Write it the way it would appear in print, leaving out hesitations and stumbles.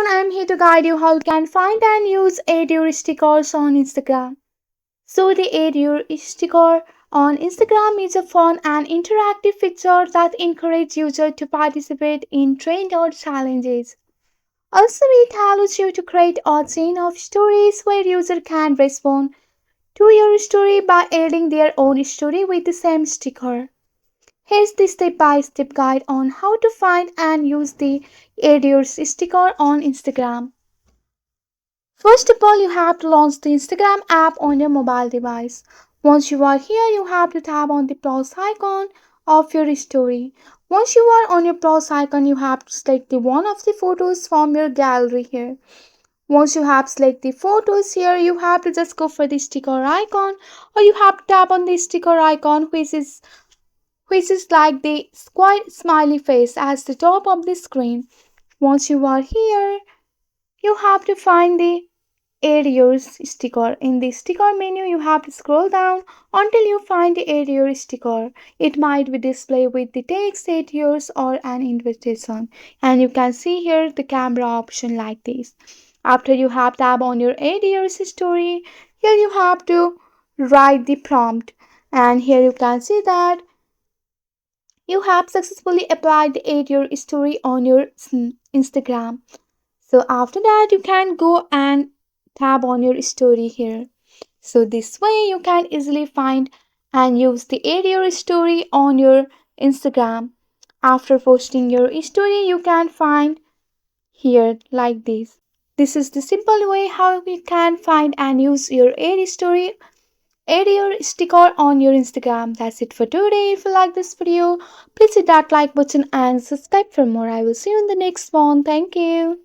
everyone, I am here to guide you how you can find and use Add Your stickers on Instagram. So the Add Your sticker on Instagram is a fun and interactive feature that encourages users to participate in trend or challenges. Also, it allows you to create a chain of stories where users can respond to your story by adding their own story with the same sticker. Here's the step-by-step guide on how to find and use the Add Your sticker on Instagram. First of all, you have to launch the Instagram app on your mobile device. Once you are here, you have to tap on the plus icon of your story. Once you are on your plus icon, you have to select the one of the photos from your gallery here. Once you have selected the photos here, you have to just go for the sticker icon, or you have to tap on the sticker icon which is like the square smiley face at the top of the screen. Once you are here, you have to find the Add Your sticker. In the sticker menu, you have to scroll down until you find the Add Your sticker. It might be displayed with the text Add Yours or an invitation. And you can see here the camera option like this. After you have tapped on your Add Your story, here you have to write the prompt. And here you can see that you have successfully applied the Add Your story on your Instagram. So after that, you can go and tab on your story here. So this way you can easily find and use the Add Your story on your Instagram. After posting your story, you can find here like this. This is the simple way how you can find and use your Add Your sticker on your Instagram. That's it for today. If you like this video, please hit that like button and subscribe for more. I will see you in the next one. Thank you.